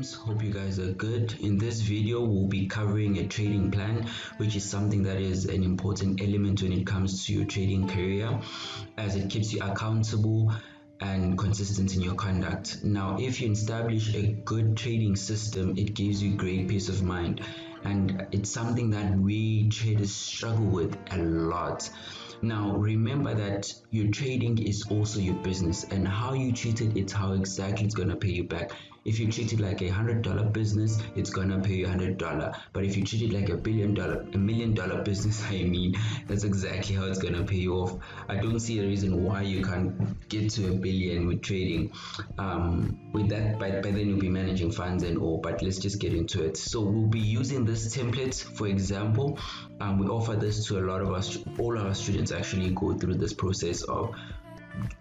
streams. Hope you guys are good. In this video, we'll be covering a trading plan, which is something that is an important element when it comes to your trading career, as it keeps you accountable and consistent in your conduct. Now, if you establish a good trading system, it gives you great peace of mind, and it's something that we traders struggle with a lot. Now, remember that your trading is also your business, and how you treat it, it's how exactly it's gonna pay you back. If you treat it like $100 business, it's gonna pay you $100. But if you treat it like a million dollar business, that's exactly how it's gonna pay you off. I don't see a reason why you can't get to a billion with trading. With that, by then you'll be managing funds and all. But let's just get into it. So we'll be using this template, for example. We offer this to all our students actually go through this process of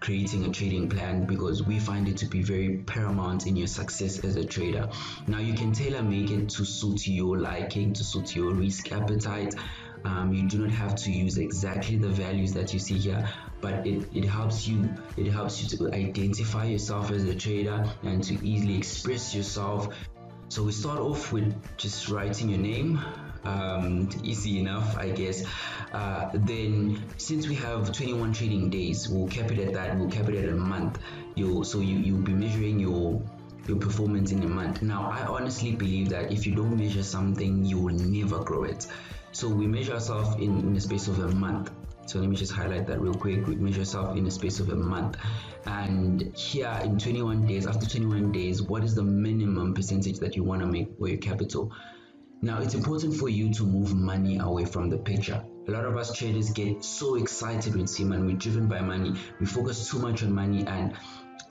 creating a trading plan, because we find it to be very paramount in your success as a trader. Now, you can tailor make it to suit your liking, to suit your risk appetite. You do not have to use exactly the values that you see here, but it helps you to identify yourself as a trader and to easily express yourself. So we start off with just writing your name. Easy enough, I guess. Then, since we have 21 trading days, we'll cap it at that. We'll cap it at a month. You'll be measuring your performance in a month. Now, I honestly believe that if you don't measure something, you will never grow it. So we measure ourselves in the space of a month. So let me just highlight that real quick. We measure ourselves in the space of a month, and here in 21 days, after 21 days, what is the minimum percentage that you want to make for your capital? Now, it's important for you to move money away from the picture. A lot of us traders get so excited when we see money. We're driven by money. We focus too much on money, and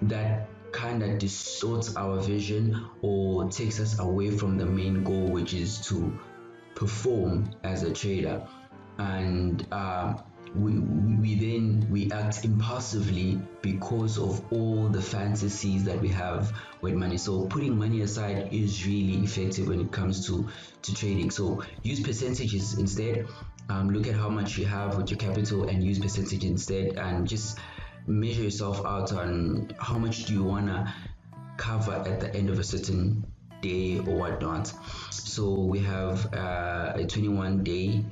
that kind of distorts our vision or takes us away from the main goal, which is to perform as a trader. And we act impulsively because of all the fantasies that we have with money. So putting money aside is really effective when it comes to trading. So use percentages instead. Look at how much you have with your capital and use percentage instead, and just measure yourself out on how much do you want to cover at the end of a certain day or whatnot. So we have a 21-day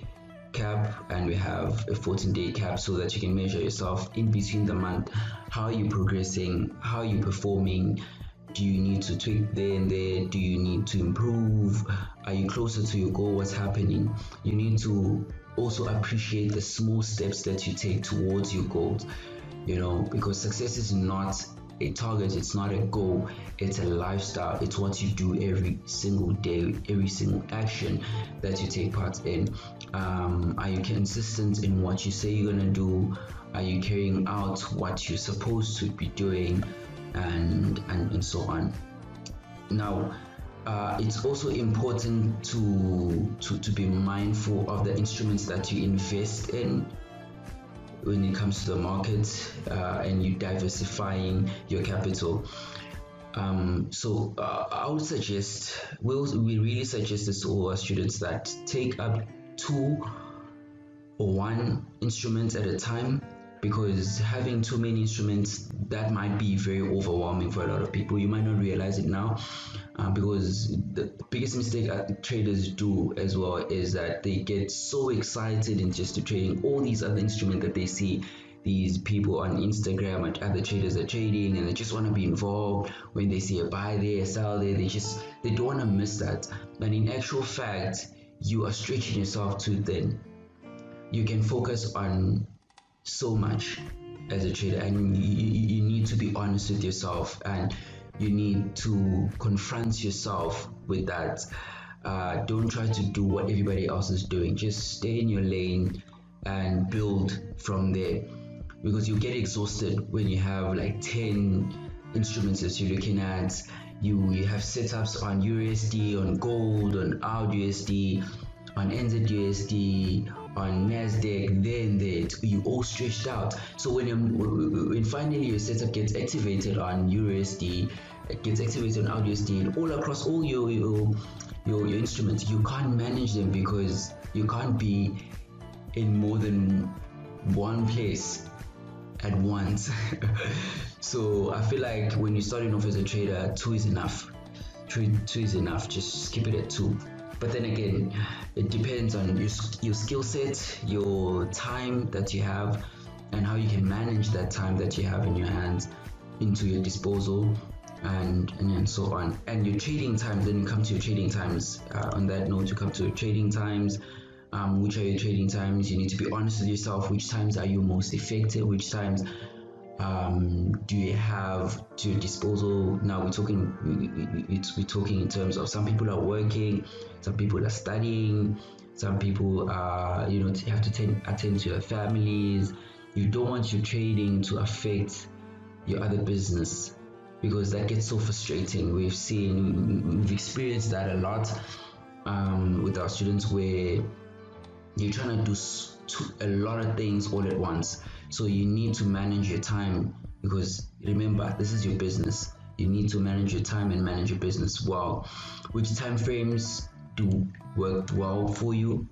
cap and we have a 14-day cap, so that you can measure yourself in between the month. How are you progressing? How are you performing? Do you need to tweak there and there? Do you need to improve? Are you closer to your goal? What's happening? You need to also appreciate the small steps that you take towards your goals, because success is not a target, it's not a goal, it's a lifestyle. It's what you do every single day, every single action that you take part in. Are you consistent in what you say you're gonna do? Are you carrying out what you're supposed to be doing, and so on? Now, it's also important to be mindful of the instruments that you invest in when it comes to the market, and you diversifying your capital. So I would suggest, we really suggest this to all our students, that take up 2 or 1 instrument at a time, because having too many instruments, that might be very overwhelming for a lot of people. You might not realize it now, because the biggest mistake traders do as well is that they get so excited in just trading all these other instruments that they see these people on Instagram and other traders are trading, and they just want to be involved. When they see a buy there, a sell there, they don't want to miss that. And in actual fact, you are stretching yourself too thin. You can focus on so much as a trader, and you need to be honest with yourself, and you need to confront yourself with that. Don't try to do what everybody else is doing. Just stay in your lane and build from there, because you get exhausted when you have like 10 instruments that you're looking at. You have setups on USD, on gold, on AUD-USD, on NZUSD, on Nasdaq, there, you all stretched out. So when finally your setup gets activated on USD, it gets activated on AUD-USD, and all across all your instruments, you can't manage them because you can't be in more than one place at once. So I feel like when you're starting off as a trader, 2 is enough. two is enough. Just keep it at 2. But then again, it depends on your skill set, your time that you have, and how you can manage that time that you have in your hands into your disposal, and so on. And your trading times, then you come to your trading times. On that note, you come to your trading times. Which are your trading times? You need to be honest with yourself. Which times are you most effective? Which times do you have to your disposal? Now we're talking in terms of, some people are working, some people are studying, some people are, you have to attend to their families. You don't want your trading to affect your other business, because that gets so frustrating. We've experienced that a lot with our students, where you're trying to do a lot of things all at once. So you need to manage your time, because remember, this is your business. You need to manage your time and manage your business well. Which time frames do work well for you?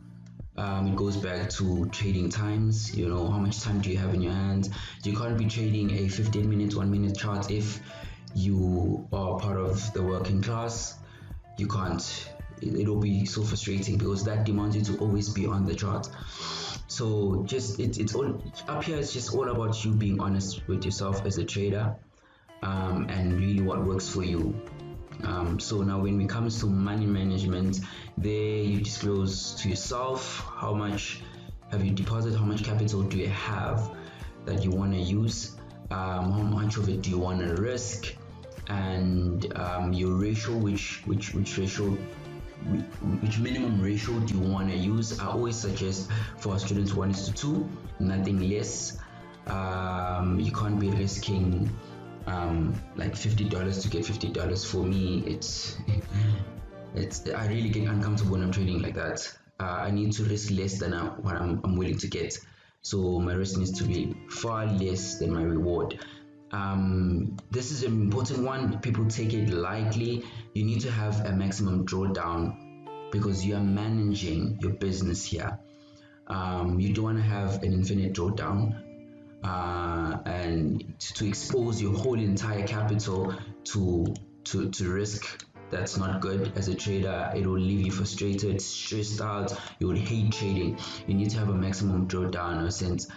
It goes back to trading times. How much time do you have in your hands? You can't be trading a 15-minute, 1-minute chart if you are part of the working class. You can't. It'll be so frustrating, because that demands you to always be on the chart. So it's all up here. It's just all about you being honest with yourself as a trader, and really what works for you. So now when it comes to money management, there you disclose to yourself how much have you deposited, how much capital do you have that you want to use, how much of it do you want to risk, and your ratio, which minimum ratio do you want to use. I always suggest for our students 1:2, nothing less. You can't be risking like $50 to get $50. For me, it's I really get uncomfortable when I'm trading like that. I need to risk less than what I'm willing to get. So my risk needs to be far less than my reward. This is an important one. People take it lightly. You need to have a maximum drawdown, because you are managing your business here. You don't want to have an infinite drawdown, and to expose your whole entire capital to risk. That's not good. As a trader, it will leave you frustrated, stressed out. You will hate trading. You need to have a maximum drawdown, or sense.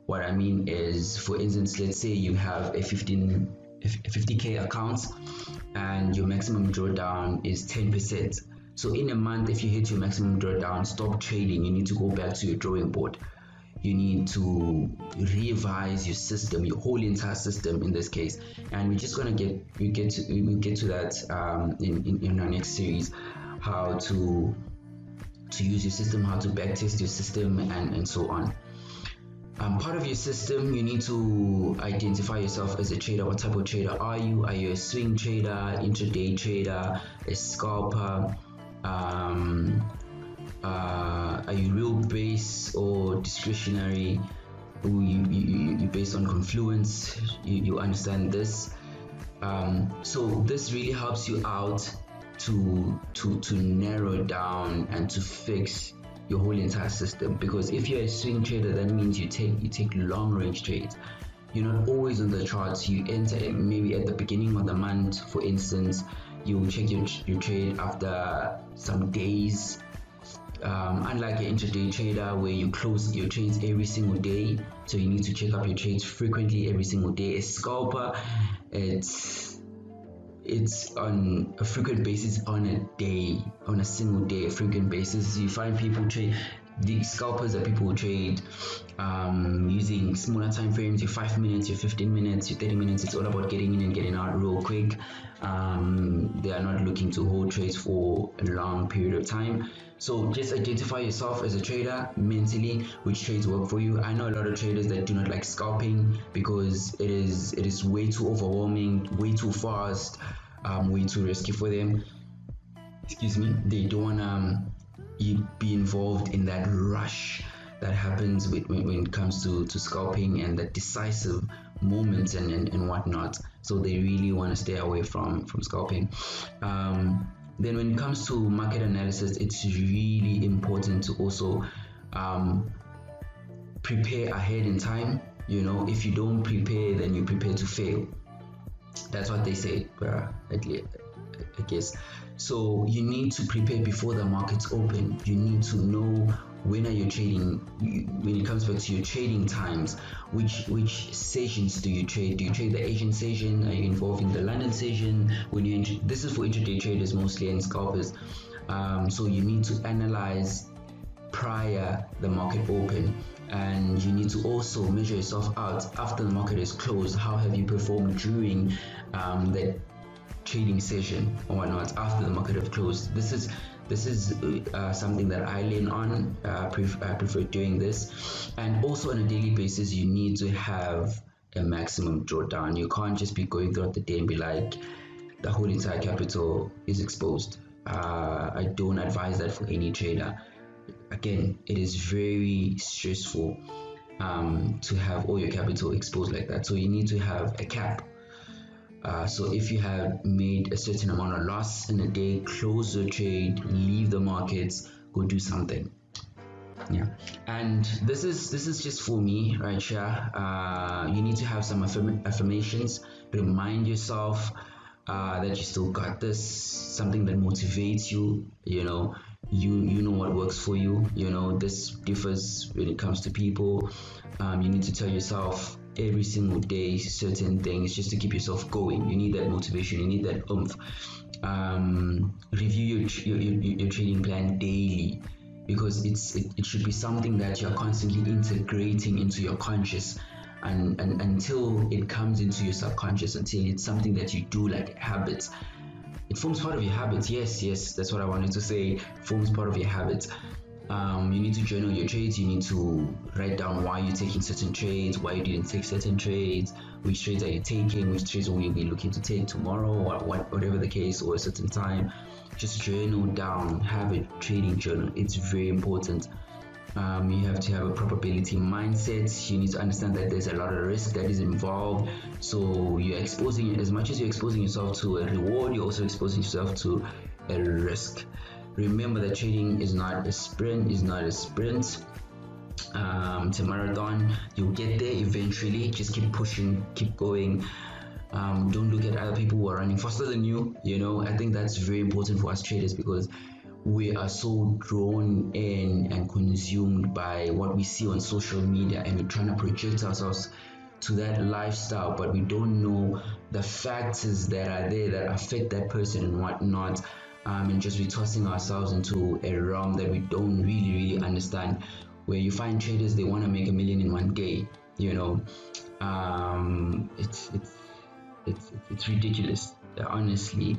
What I mean is, for instance, let's say you have a 50k account and your maximum drawdown is 10%. So in a month, if you hit your maximum drawdown, stop trading. You need to go back to your drawing board. You need to revise your system, your whole entire system in this case. And we're just gonna get to that in our next series, how to use your system, how to backtest your system, and so on. Part of your system, you need to identify yourself as a trader. What type of trader are you? Are you a swing trader, intraday trader, a scalper? Are you real base or discretionary? You based on confluence? You understand this? So this really helps you out to narrow down and to fix your whole entire system. Because if you're a swing trader, that means you take long range trades. You're not always on the charts. You enter maybe at the beginning of the month, for instance. You check your trade after some days. Unlike an intraday trader where you close your trades every single day, so you need to check up your trades frequently every single day. A scalper, it's on a frequent basis, on a single day, a frequent basis. You find people trade, the scalpers are people who trade using smaller time frames, your 5 minutes, your 15 minutes, your 30 minutes. It's all about getting in and getting out real quick. They are not looking to hold trades for a long period of time. So just identify yourself as a trader mentally, which trades work for you. I know a lot of traders that do not like scalping because it is way too overwhelming, way too fast, way too risky for them. Excuse me. They don't wanna be involved in that rush that happens when it comes to scalping and that decisive moments and whatnot. So they really want to stay away from scalping. Then when it comes to market analysis, it's really important to also prepare ahead in time. If you don't prepare, then you prepare to fail. That's what they say, I guess. So you need to prepare before the markets open. You need to know when are you trading. When it comes back to your trading times, which sessions do you trade? Do you trade the Asian session? Are you involved in the London session? This is for intraday traders mostly and scalpers. So you need to analyze prior the market open, and you need to also measure yourself out after the market is closed. How have you performed during that trading session or whatnot after the market have closed? This is something that I lean on. I prefer doing this. And also on a daily basis, you need to have a maximum drawdown. You can't just be going throughout the day and be like, the whole entire capital is exposed. I don't advise that for any trader. Again, it is very stressful to have all your capital exposed like that. So you need to have a cap. So if you have made a certain amount of loss in a day, close your trade, leave the markets, go do something. Yeah, and this is just for me right here. You need to have some affirmations. Remind yourself that you still got this. Something that motivates you. You know what works for you. This differs when it comes to people. You need to tell yourself every single day certain things just to keep yourself going. You need that motivation, you need that oomph. Review your trading plan daily, because it should be something that you're constantly integrating into your conscious, and until it comes into your subconscious, until it's something that you do like habits. It forms part of your habits. Yes, that's what I wanted to say. Forms part of your habits. You need to journal your trades. You need to write down why you're taking certain trades, why you didn't take certain trades, which trades are you taking, which trades will you be looking to take tomorrow, or whatever the case, or a certain time. Just journal down. Have a trading journal. It's very important. You have to have a probability mindset. You need to understand that there's a lot of risk that is involved. So you're exposing, as much as you're exposing yourself to a reward, you're also exposing yourself to a risk. Remember that trading is not a sprint. It's a marathon. You'll get there eventually. Just keep pushing, keep going. Don't look at other people who are running faster than you. I think that's very important for us traders, because we are so drawn in and consumed by what we see on social media, and we're trying to project ourselves to that lifestyle, but we don't know the factors that are there that affect that person and whatnot. And just be tossing ourselves into a realm that we don't really understand, where you find traders, they want to make $1 million in one day. It's ridiculous, honestly.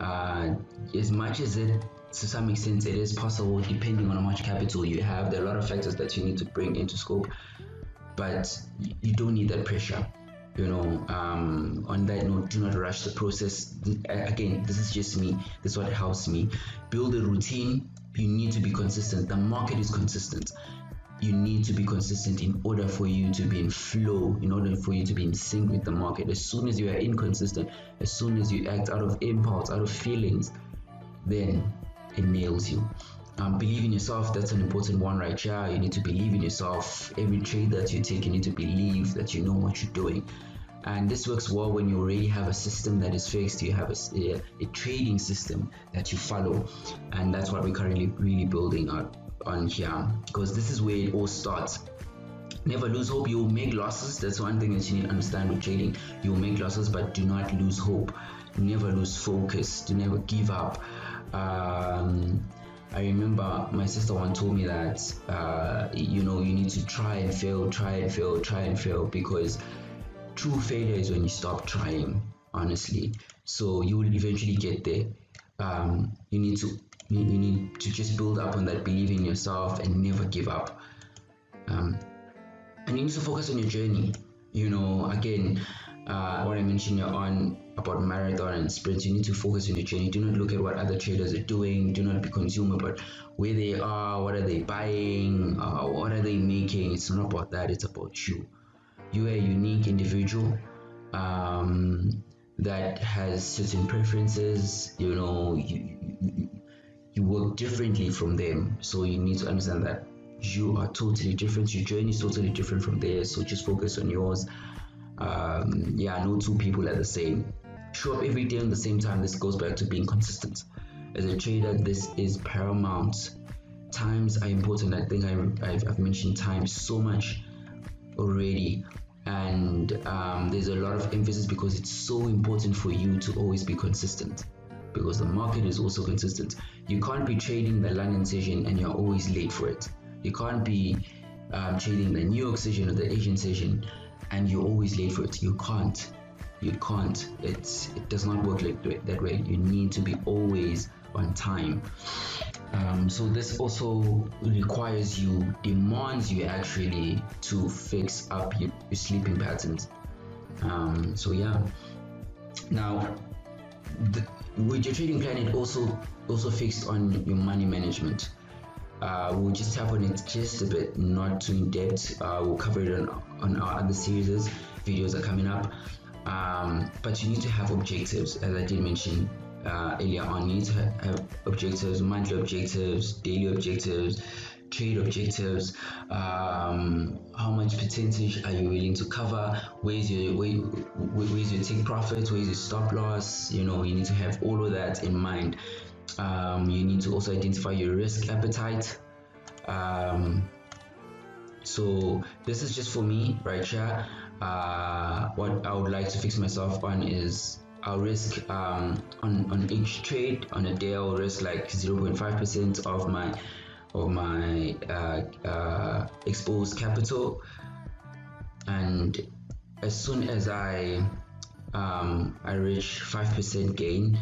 As much as it, to some extent, it is possible, depending on how much capital you have. There are a lot of factors that you need to bring into scope, but you don't need that pressure. On that note, do not rush the process. Again, this is just me. This is what helps me. Build a routine. You need to be consistent. The market is consistent. You need to be consistent in order for you to be in flow, in order for you to be in sync with the market. As soon as you are inconsistent, as soon as you act out of impulse, out of feelings, then it nails you. Believe in yourself. That's an important one right here. You need to believe in yourself. Every trade that you take, you need to believe that you know what you're doing. And this works well when you already have a system that is fixed. You have a trading system that you follow, and that's what we're currently really building on here, because this is where it all starts. Never lose hope. You'll make losses. That's one thing that you need to understand with trading. You'll make losses, but do not lose hope. Never lose focus. Do never give up. I remember my sister once told me that you need to try and fail, because true failure is when you stop trying, honestly. So you will eventually get there. You need to just build up on that, believe in yourself, and never give up. And you need to focus on your journey. Again, what I mentioned on about marathon and sprints, you need to focus on your journey. Do not look at what other traders are doing. Do not be consumed about where they are, what are they buying, what are they making. It's not about that. It's about you. You are a unique individual that has certain preferences. You work differently from them, so you need to understand that you are totally different. Your journey is totally different from theirs, so just focus on yours. No two people are the same. show up every day on the same time. This goes back to being consistent. As a trader, this is paramount. Times are important. I think I've mentioned time so much already, and there's a lot of emphasis because it's so important for you to always be consistent, because the market is also consistent. You can't be trading the London session and you're always late for it. You can't be trading the New York session or the Asian session and you're always late for it. You can't. It does not work like that way. You need to be always on time. So this also demands you actually to fix up your sleeping patterns. So yeah. Now, with your trading plan, it also fixed on your money management. We'll just tap on it just a bit, not too in depth. We'll cover it on our other series. Videos are coming up. But you need to have objectives, as I did mention earlier on. You need to have objectives, monthly objectives, daily objectives, trade objectives. How much percentage are you willing to cover? Where's your take profits? Where's your stop loss? You need to have all of that in mind. You need to also identify your risk appetite. So this is just for me right here. What I would like to fix myself on is I'll risk on each trade on a day. I'll risk like 0.5% of my exposed capital, and as soon as I reach 5% gain,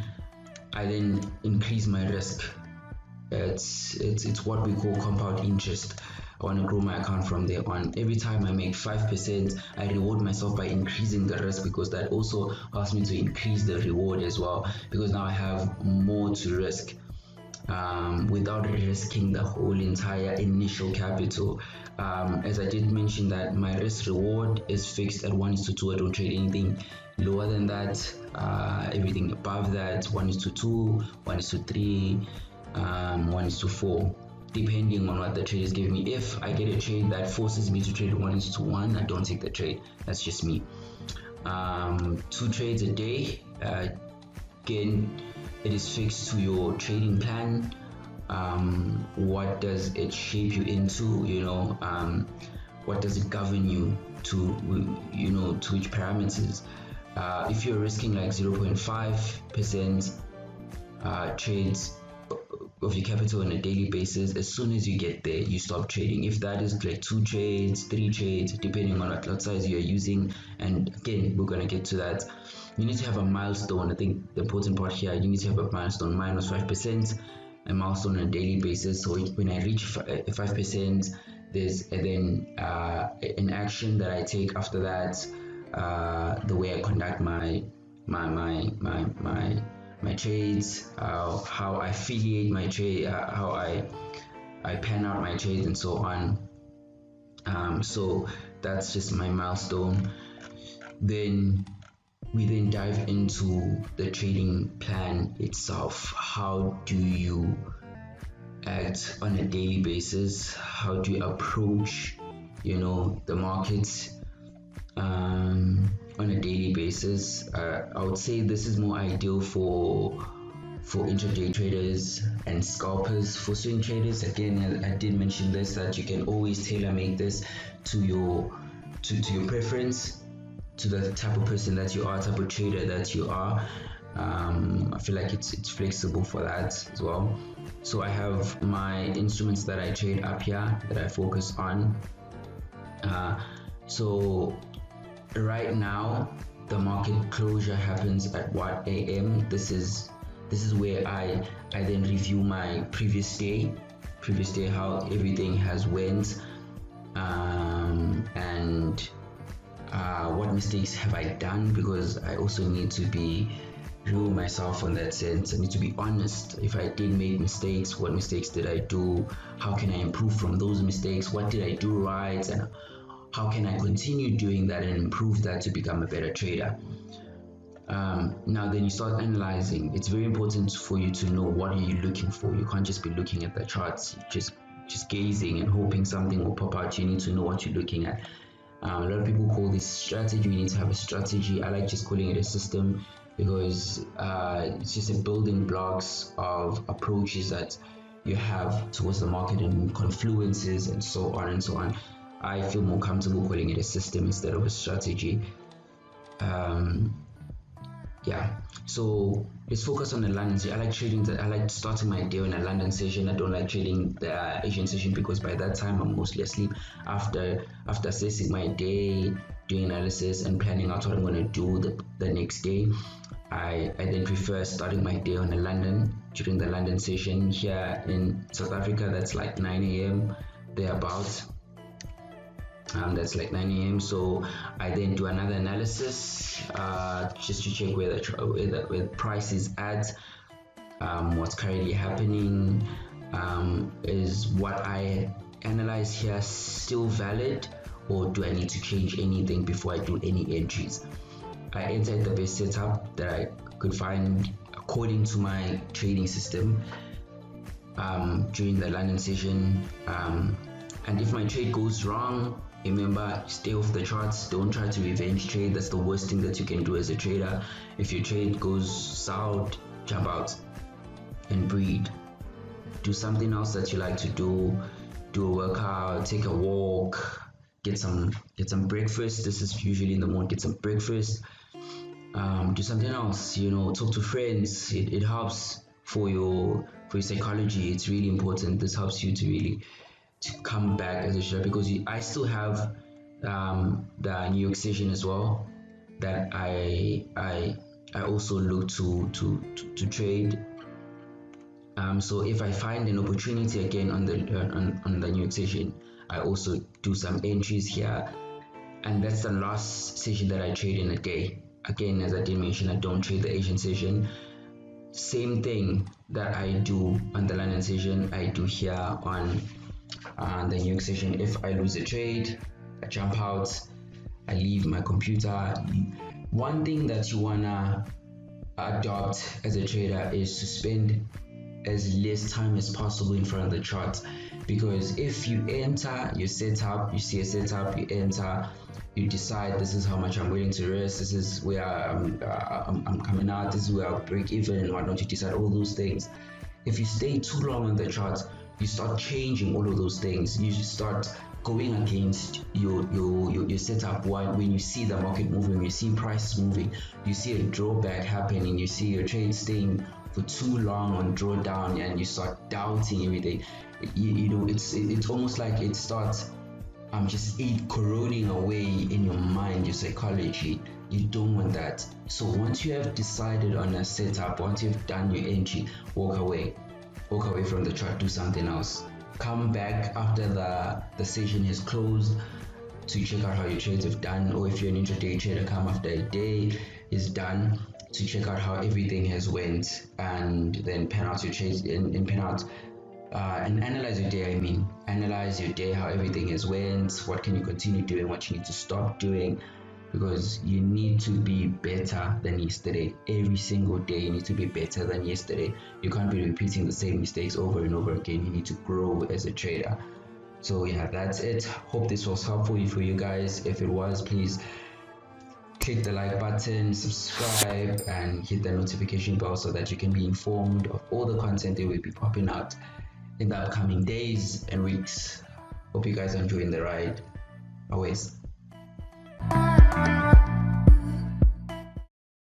I then increase my risk. It's what we call compound interest. I want to grow my account from there on. Every time I make 5%, I reward myself by increasing the risk, because that also helps me to increase the reward as well, because now I have more to risk without risking the whole entire initial capital. As I did mention, that my risk reward is fixed at 1:2. I don't trade anything lower than that. Everything above that, 1:2, 1:3, 1:4, depending on what the trade is giving me. If I get a trade that forces me to trade 1:1, I don't take the trade. That's just me. 2 trades a day. Again, it is fixed to your trading plan. What does it shape you into? What does it govern you to? To which parameters? If you're risking like 0.5% trades of your capital on a daily basis, as soon as you get there, you stop trading. If that is like 2 trades, 3 trades, depending on what lot size you're using, and again, we're gonna get to that. You need to have a milestone. I think the important part here, you need to have a milestone, minus 5%, a milestone on a daily basis. So when I reach 5%, there's then an action that I take after that. The way I conduct my trades, how I affiliate my trade, how I pan out my trades, and so on. So that's just my milestone. Then we then dive into the trading plan itself. How do you act on a daily basis? How do you approach the markets on a daily basis? I would say this is more ideal for intraday traders and scalpers. For swing traders, again, I did mention this, that you can always tailor make this to your preference, to the type of person that you are, type of trader that you are. I feel like it's flexible for that as well. So I have my instruments that I trade up here, that I focus on. So right now the market closure happens at 1 a.m. This is where I then review my previous day, how everything has went, and what mistakes have I done, because I also need to be real with myself in that sense. I need to be honest. If I did make mistakes, what mistakes did I do? How can I improve from those mistakes? What did I do right? And how can I continue doing that and improve that to become a better trader? Now then you start analyzing. It's very important for you to know what are you looking for. You can't just be looking at the charts, just gazing and hoping something will pop out. You need to know what you're looking at. A lot of people call this strategy. You need to have a strategy. I like just calling it a system. because it's just a building blocks of approaches that you have towards the market and confluences and so on and so on. I feel more comfortable calling it a system instead of a strategy. Yeah, so let's focus on the London session. I like trading. I like starting my day on a London session. I don't like trading the Asian session because by that time I'm mostly asleep. After assessing my day, doing analysis and planning out what I'm going to do the next day, I then prefer starting my day on a London during the London session. Here in South Africa, that's like 9 a.m. thereabouts. That's like 9 a.m. So I then do another analysis just to check where the price is at, what's currently happening, is what I analyze here still valid, or do I need to change anything before I do any entries. I entered the best setup that I could find according to my trading system during the London session, and if my trade goes wrong, remember, stay off the charts. Don't try to revenge trade. That's the worst thing that you can do as a trader. If your trade goes south, jump out and breathe. Do something else that you like to do. Do a workout, take a walk, get some breakfast. This is usually in the morning. Get some breakfast. Do something else. Talk to friends. It helps for your psychology. It's really important. This helps you to come back as a trader, because I still have the New York session as well that I also look to trade. So if I find an opportunity again on the New York session, I also do some entries here, and that's the last session that I trade in a day. Again, as I did mention, I don't trade the Asian session. Same thing that I do on the London session, I do here on the New York session. If I lose a trade, I jump out, I leave my computer. One thing that you wanna adopt as a trader is to spend as less time as possible in front of the chart, because if you enter your setup, you see a setup, you enter, you decide this is how much I'm willing to risk, this is where I'm coming out, this is where I'll break even and whatnot. You decide all those things. If you stay too long on the chart, you start changing all of those things. You start going against your setup. When you see the market moving, when you see prices moving, you see a drawback happening, you see your trade staying for too long on drawdown, and you start doubting everything. It's almost like it starts just corroding away in your mind, your psychology. You don't want that. So once you have decided on a setup, once you've done your entry, walk away from the chart, do something else. Come back after the session has closed to check out how your trades have done, or if you're an intraday trader, come after a day is done to check out how everything has went, and then pen out your trades and pen out and analyze your day. Analyze your day, how everything has went, what can you continue doing, what you need to stop doing, because you need to be better than yesterday. Every single day you need to be better than yesterday. You can't be repeating the same mistakes over and over again. You need to grow as a trader. So yeah, that's it. Hope this was helpful for you guys. If it was, please click the like button, subscribe, and hit the notification bell so that you can be informed of all the content that will be popping out in the upcoming days and weeks. Hope you guys are enjoying the ride. Always.